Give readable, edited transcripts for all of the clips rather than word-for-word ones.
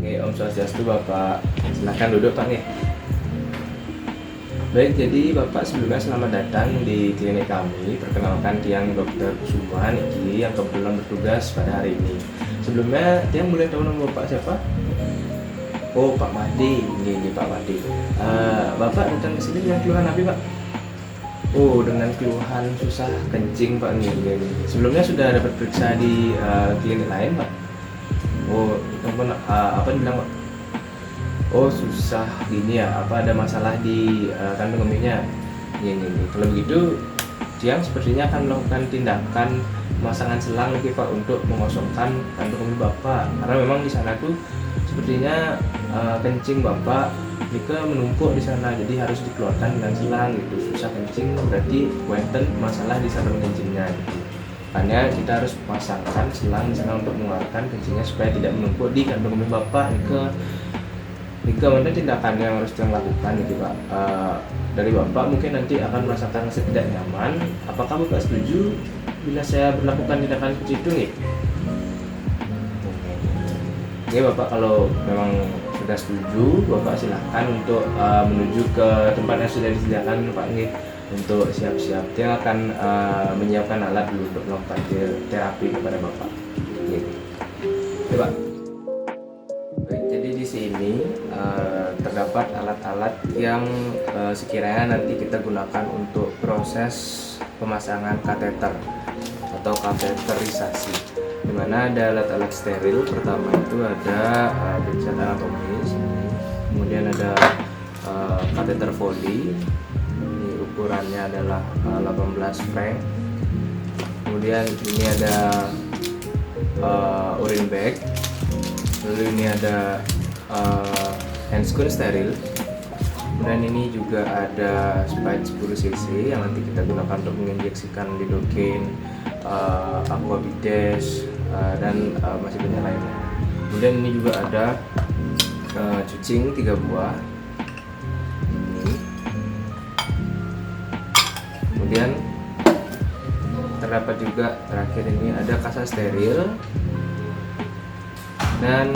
Oke, Om Swastiastu Bapak. Silahkan duduk Pak nih. Baik, jadi Bapak sebelumnya selamat datang di klinik kami. Perkenalkan Tiang Dr. Kusuma Niki yang kebetulan bertugas pada hari ini. Sebelumnya Tiang boleh tahu nama Bapak siapa? Oh, Pak Mahdi. Ini Pak Mahdi. Bapak datang ke sini dengan keluhan apa Pak? Oh, dengan keluhan susah kencing Pak nih. Sebelumnya sudah dapat periksa di klinik lain Pak? Oh, teman apa bilang Pak? Oh, susah gini ya, apa ada masalah di kandung kemihnya? Ini. Kalau begitu, Tiang sepertinya akan melakukan tindakan pemasangan selang lagi Pak untuk mengosongkan kandung kemih Bapak. Karena memang di sana tuh sepertinya kencing Bapak jika menumpuk di sana, jadi harus dikeluarkan dengan selang gitu. Susah kencing berarti wonten masalah di saluran kencingnya gitu. Makanya kita harus pasangkan selang di sana untuk mengeluarkan kencingnya supaya tidak menumpuk di kandung kemih Bapak. Jika mana tindakan yang harus kita lakukan gitu Pak, dari Bapak mungkin nanti akan merasakan rasa tidak nyaman. Apakah Bapak setuju bila saya berlakukan tindakan seperti itu nih? Oke Bapak, kalau memang sudah setuju, Bapak silahkan untuk menuju ke tempat yang sudah disediakan Pak nih untuk siap-siap. Dia akan menyiapkan alat dulu untuk melakukan terapi kepada Bapak. Oke Pak. Jadi di sini terdapat alat-alat yang sekiranya nanti kita gunakan untuk proses pemasangan kateter atau kateterisasi, di mana ada alat-alat steril. Pertama itu ada bedside anatomis, kemudian ada kateter Foley, ini ukurannya adalah 18 frank. Kemudian ini ada urine bag. Lalu ini ada handscoon steril. Kemudian ini juga ada spike 10 cc yang nanti kita gunakan untuk menginjeksikan lidocaine, aquabides, dan masih banyak lainnya. Kemudian ini juga ada cucing 3 buah. Kemudian terdapat juga terakhir ini ada kasa steril. Dan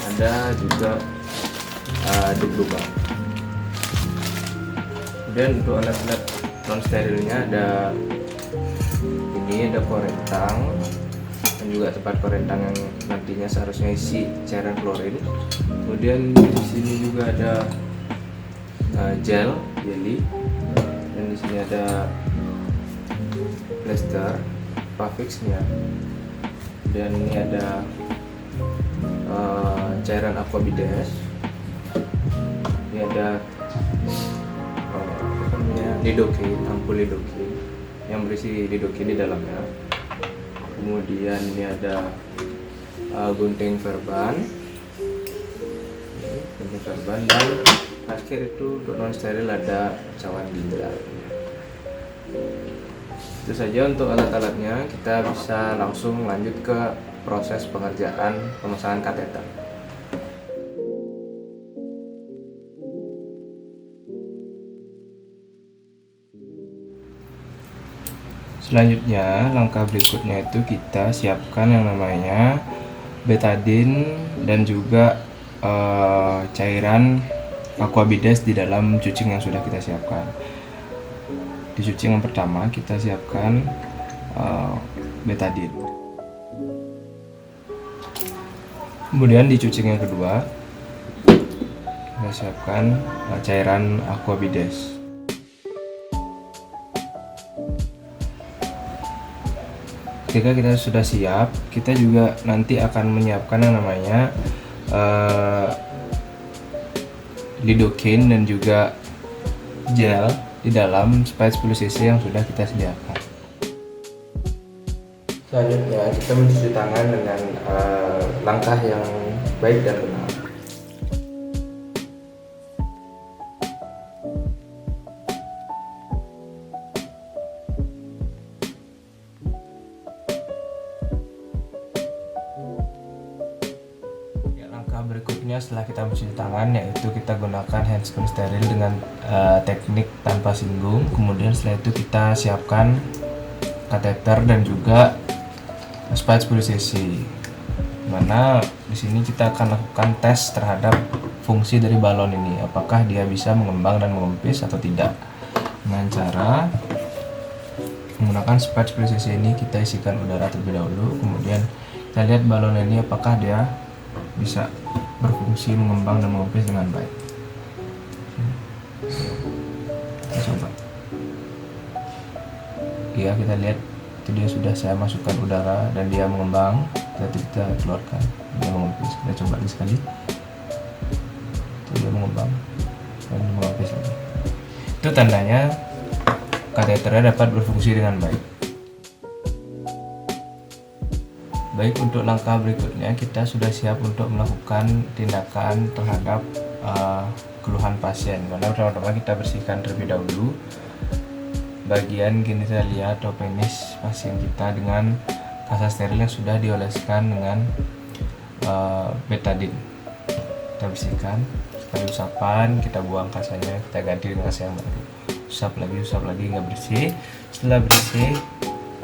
ada juga deglubang. Kemudian untuk alat-alat non sterilnya ada korentang dan juga tempat korentang yang nantinya seharusnya isi cairan klorin. Kemudian di sini juga ada jelly, dan di sini ada plaster Pavixnya. Dan ini ada cairan aquabides. Ini ada lidocaine, ampul lidocaine yang berisi lidocaine di dalamnya. Kemudian ini ada gunting verban, dan akhir itu untuk non steril ada cawan ginjal. Itu saja untuk alat-alatnya. Kita bisa langsung lanjut ke proses pengerjaan pemasangan kateter. Selanjutnya, langkah berikutnya itu kita siapkan yang namanya betadine dan juga cairan aquabides di dalam cucing yang sudah kita siapkan. Di cucing yang pertama kita siapkan betadine. Kemudian di cucing yang kedua kita siapkan cairan aquabides. Ketika kita sudah siap, kita juga nanti akan menyiapkan yang namanya lidocaine dan juga gel di dalam spike 10 cc yang sudah kita sediakan. Selanjutnya kita mencuci tangan dengan langkah yang baik dan benar. Langkah berikutnya setelah kita mencuci tangan yaitu kita gunakan handscoon steril dengan teknik tanpa singgung. Kemudian setelah itu kita siapkan kateter dan juga spike 10 cc. Mana di sini kita akan lakukan tes terhadap fungsi dari balon ini, apakah dia bisa mengembang dan mengempis atau tidak. Dengan cara menggunakan spade seperti ini, kita isikan udara terlebih dahulu, kemudian kita lihat balon ini apakah dia bisa berfungsi mengembang dan mengempis dengan baik. Kita coba. Ya, kita lihat itu dia sudah saya masukkan udara dan dia mengembang. Kita keluarkan, dia mengempis. Kita coba lagi sekali. Itu dia mengembang dan mengempis lagi. Itu tandanya kateternya dapat berfungsi dengan baik. Baik, untuk langkah berikutnya kita sudah siap untuk melakukan tindakan terhadap keluhan pasien. Karena pertama-tama kita bersihkan terlebih dahulu bagian genitalia atau penis pasien kita dengan kasa steril yang sudah dioleskan dengan betadine. Kita bersihkan, sekali usapan kita buang kasanya, kita ganti dengan kasa yang baru. Usap lagi nggak bersih. Setelah bersih,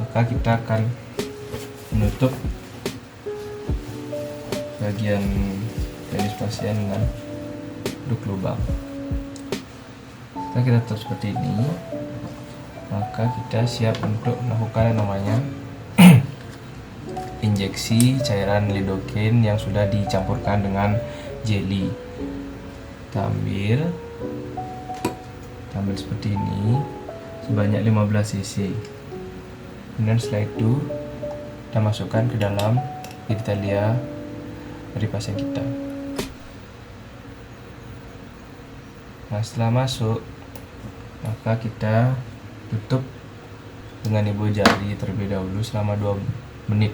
maka kita akan menutup bagian penis pasien dengan duk lubang. Setelah kita tutup seperti ini, maka kita siap untuk melakukan yang namanya injeksi cairan lidocaine yang sudah dicampurkan dengan jelly. Kita ambil seperti ini sebanyak 15 cc. Kemudian setelah itu kita masukkan ke dalam genitalia dari pasien kita. Nah, setelah masuk, maka kita tutup dengan ibu jari terlebih dahulu selama 2 menit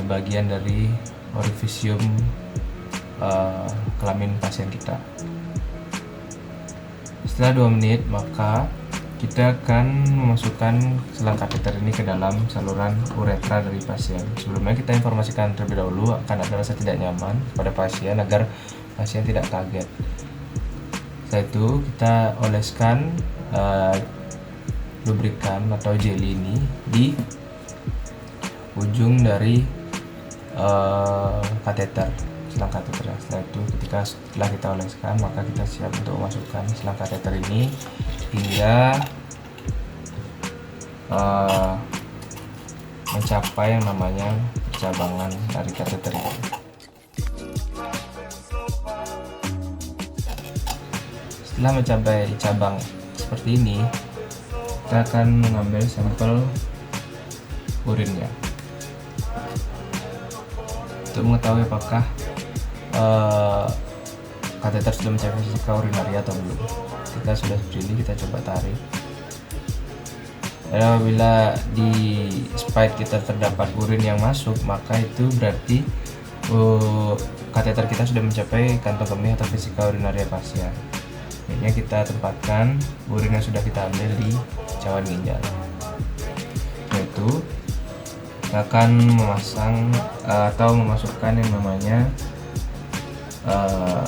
bagian dari orifisium kelamin pasien kita. Setelah 2 menit, maka kita akan memasukkan selang kateter ini ke dalam saluran uretra dari pasien. Sebelumnya kita informasikan terlebih dahulu akan ada rasa tidak nyaman kepada pasien agar pasien tidak kaget. Setelah itu kita oleskan lubrikan atau jelly ini di ujung dari kateter, selang kateter. Setelah itu setelah kita oleskan, maka kita siap untuk memasukkan selang kateter ini hingga mencapai yang namanya percabangan dari kateter ini. Setelah mencapai cabang seperti ini, kita akan mengambil sampel urinnya untuk mengetahui apakah kateter sudah mencapai vesika urinaria atau belum. Kita sudah seperti ini, kita coba tarik. Dan apabila di spide kita terdapat urin yang masuk, maka itu berarti kateter kita sudah mencapai kantong kemih atau vesika urinaria pasien. Ini kita tempatkan urin yang sudah kita ambil di cawan ginjal. Yaitu kita akan memasang atau memasukkan yang namanya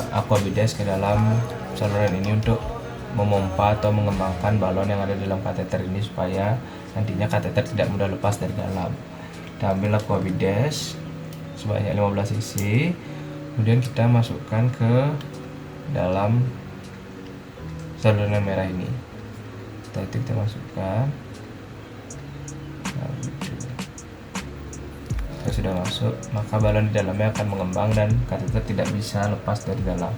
aquabides ke dalam saluran ini untuk memompa atau mengembangkan balon yang ada di dalam kateter ini supaya nantinya kateter tidak mudah lepas dari dalam. Kita ambil aquabides sebanyak 15 cc, kemudian kita masukkan ke dalam saluran merah ini. Setelah itu kita masukkan. Nah, jika sudah masuk, maka balon di dalamnya akan mengembang dan kateter tidak bisa lepas dari dalam.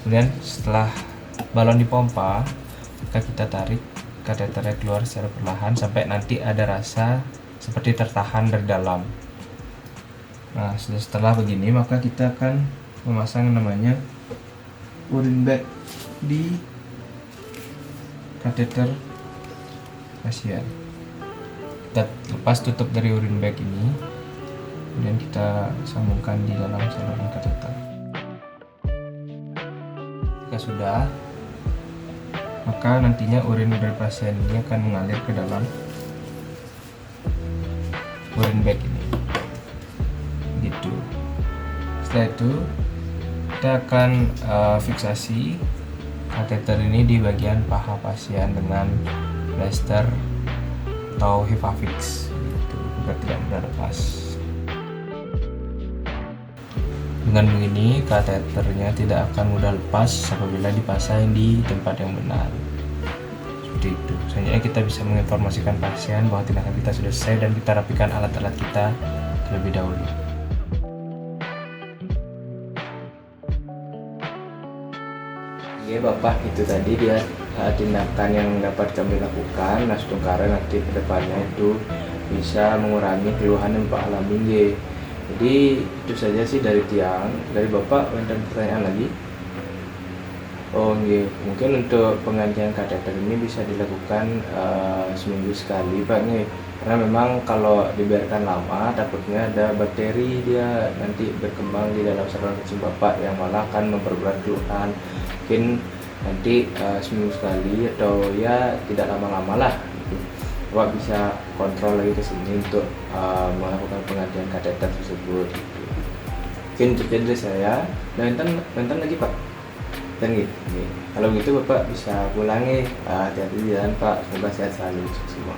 Kemudian setelah balon dipompa, maka kita tarik kateternya keluar secara perlahan sampai nanti ada rasa seperti tertahan dari dalam. Nah, setelah begini, maka kita akan memasang namanya urine bag di kateter pasien. Kita lepas tutup dari urine bag ini, kemudian kita sambungkan di dalam saluran kateter. Jika sudah, maka nantinya urin dari pasien ini akan mengalir ke dalam urine bag ini, gitu. Setelah itu kita akan fiksasi kateter ini di bagian paha pasien dengan plester atau Hivafix, gitu, agar tidak mudah lepas. Dengan begini, kateternya tidak akan mudah lepas apabila dipasang di tempat yang benar. Seperti itu. Selanjutnya kita bisa menginformasikan pasien bahwa tindakan kita sudah selesai dan kita rapikan alat-alat kita terlebih dahulu. Oke Bapak, itu tadi dia tindakan yang dapat kami lakukan. Nah, setungkara nanti ke depannya itu bisa mengurangi keluhan yang Bapak alami. Nggih. Jadi itu saja sih dari tiang. Dari Bapak ada pertanyaan lagi? Oh nggih, mungkin untuk penggantian kateter ini bisa dilakukan seminggu sekali Pak nih. Karena memang kalau dibiarkan lama takutnya ada bakteri dia nanti berkembang di dalam saluran kencing Bapak yang malah akan memperberat keluhan. Mungkin nanti seminggu sekali atau ya tidak lama-lama lah gitu. Bapak bisa kontrol lagi ke sini untuk melakukan penggantian kateter tersebut gitu. Mungkin itu dari saya. Dan nonton lagi Pak. Dan gitu. Kalau gitu Bapak bisa pulang nih. Hati-hati di jalan Pak. Semoga sehat selalu semua.